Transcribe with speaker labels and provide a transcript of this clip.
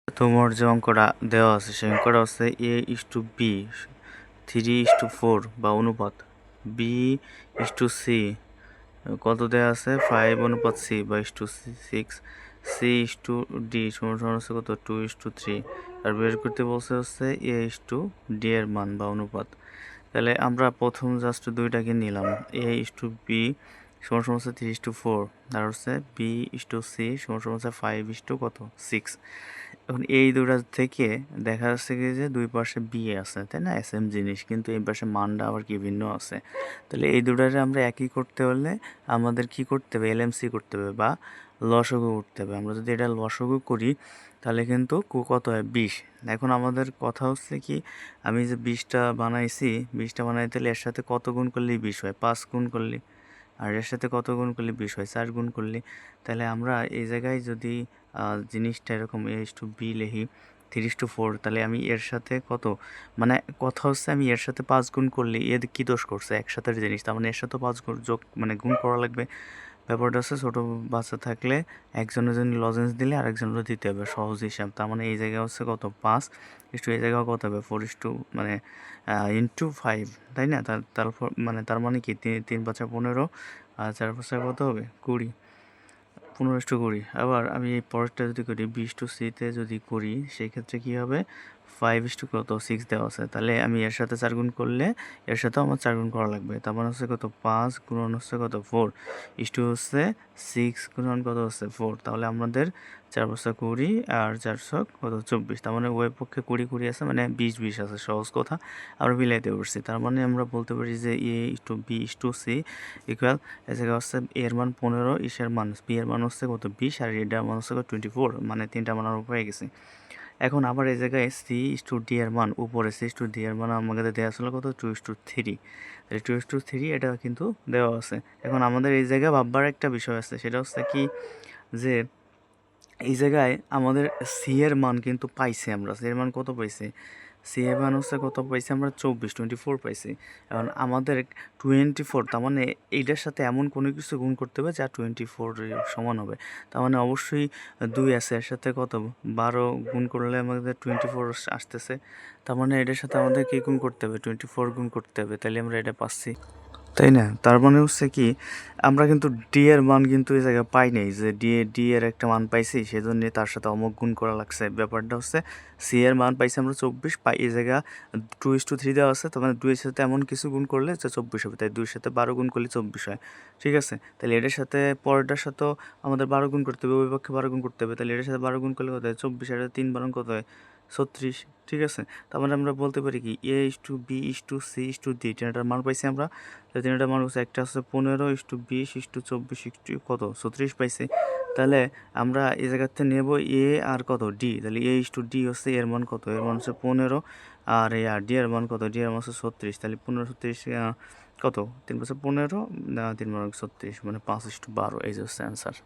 Speaker 1: তোমার যে অঙ্কটা দেওয়া আছে সেই অঙ্কটা হচ্ছে A/B 3:4 বা অনুপাত B/C কত দেওয়া আছে 5:C বা /6 C/D সমান সমান হচ্ছে কত 2:3 আর বের করতে বলছে হচ্ছে A/D এর মান বা অনুপাত। তাহলে আমরা প্রথম জাস্ট দুইটাকে নিলাম A/B সমান সমান হচ্ছে 3:4 আর হচ্ছে B/C সমান সমান হচ্ছে 5 কত 6। এখন এই দুটা থেকে দেখা যাচ্ছে কি যে দুই পাশে বি আছে তাই না, সেম জিনিস, কিন্তু এই পাশে মানটা আবার কি ভিন্ন আছে। তাহলে এই দুটারে আমরা একই করতে হলে আমাদের কি করতে হবে, এলএমসি করতে হবে বা লসগু করতে হবে। আমরা যদি এটা লসগু করি তাহলে কিন্তু কত হয় 20। এখন আমাদের কথা হচ্ছে কি, আমি যে 20টা বানাইছি, 20টা বানাই তাহলে এর সাথে কত গুণ করলে 20 হয়, 5 গুণ করলে, আর এর সাথে কত গুণ করলে 20 হয়, 4 গুণ করলে। তাহলে আমরা এই জায়গায় যদি জিনিসটা এরকম A/B লিখি 3:4, তাহলে আমি এর সাথে কত, মানে কথা হচ্ছে আমি এর সাথে 5 গুণ করলে এর কি দোষ করছে, একসাথে জিনিস, তার মানে এর সাথে 5 গুণ যোগ মানে গুণ করা লাগবে। ব্যাপারটা হচ্ছে ছোটো বাচ্চা থাকলে একজনের জন্য লজেন্স দিলে আরেকজনের দিতে হবে, সহজ হিসাব। তার মানে এই জায়গায় হচ্ছে কত 5 ইস্টু, এই জায়গায় কত হবে 4 মানে ইন্টু 5, তাই না। তারপর মানে তার মানে কি 3 × 5 = 15 আর 4 × 5 কত হবে 20, 15:20। আবার আমি এই পরেরটা যদি করি B/C-তে যদি করি সেই ক্ষেত্রে কী হবে 5:6 দেওয়া আছে। তাহলে আমি এর সাথে 4 গুণ করলে এর সাথেও আমার 4 গুণ করা লাগবে। তার মানে হচ্ছে কত 5 গুণন হচ্ছে কত 4 ইস্টু হচ্ছে 6 গুণন কত হচ্ছে 4। তাহলে আমাদের 4×5 = 20 আর 4 কত 24। তার মানে উভয় পক্ষে 20 আছে, মানে 20 আছে। সহজ কথা আমরা মিলাইতে পারছি। তার মানে আমরা বলতে পারি যে A/B/C ইকুয়াল এ জায়গায় হচ্ছে এর মান 15, ইসের মান বি এর মান হচ্ছে কত 20 আর এটার মান হচ্ছে 24, মানে তিনটা মান আমরা পেয়ে গেছি। এখন আবার এই জায়গায় C/D এর মান উপরে, C/D এর মান আমাদের দেওয়া ছিল কত 2:3, তাহলে 2:3 এটা কিন্তু দেওয়া আছে। এখন আমাদের এই জায়গায় ভাববার একটা বিষয় আছে, সেটা হচ্ছে কি যে এই জায়গায় আমাদের সি এর মান কিন্তু পাইছি, আমরা সি এর মান কত পাইছি, সি এর মান হচ্ছে কত পাইছি আমরা 24 পাইছি। এখন আমাদের 24, তার মানে এইটার সাথে এমন কোনো কিছু গুণ করতে হবে যা 24 সমান হবে। তার মানে অবশ্যই 2 আছে, এর সাথে কত 12 গুণ করলে আমাদের 24 আসতেছে। তার মানে এটার সাথে আমাদের কি গুণ করতে হবে 24 গুণ করতে হবে, তাহলে আমরা এটা পাচ্ছি, তাই না। তার মানে হচ্ছে কি আমরা কিন্তু ডি এর মান কিন্তু এই জায়গায় পাই নাই, যে ডি এর একটা মান পাইছি সেজন্য তার সাথে অমুক গুণ করা লাগছে। ব্যাপারটা হচ্ছে সি এর মান পাইছি আমরা 24, পাই এই জায়গা 2:3 দেওয়া আছে, তার মানে 2 এর সাথে এমন কিছু গুণ করলে যে 24 হবে, তাই 2 এর সাথে 12 গুণ করলে 24 হয়, ঠিক আছে। তাহলে এটার সাথে পরেরটার সাথেও আমাদের 12 গুণ করতে হবে, ওই পক্ষে 12 গুণ করতে হবে, তাহলে এটার সাথে 12 গুণ করলে কত হয় 24, এটা 3 কত হয় 36, ঠিক আছে। তার মানে আমরা বলতে পারি কি A/B/C/D তিনটার মান পাইছি আমরা। তাই তিনটার মান হচ্ছে একটা হচ্ছে 15/20/24 কত 36 পাইছি। তাহলে আমরা এই জায়গার থেকে নেব এ আর কত ডি, তাহলে A/D হচ্ছে এর মান কত, এর মান হচ্ছে 15, আর এই আর ডি এর মান কত, ডি এর মান হচ্ছে 36, তাহলে 15 36 কত 3 × 5 = 15, 3 × 36 মানে 5:12, এই যে হচ্ছে অ্যান্সার।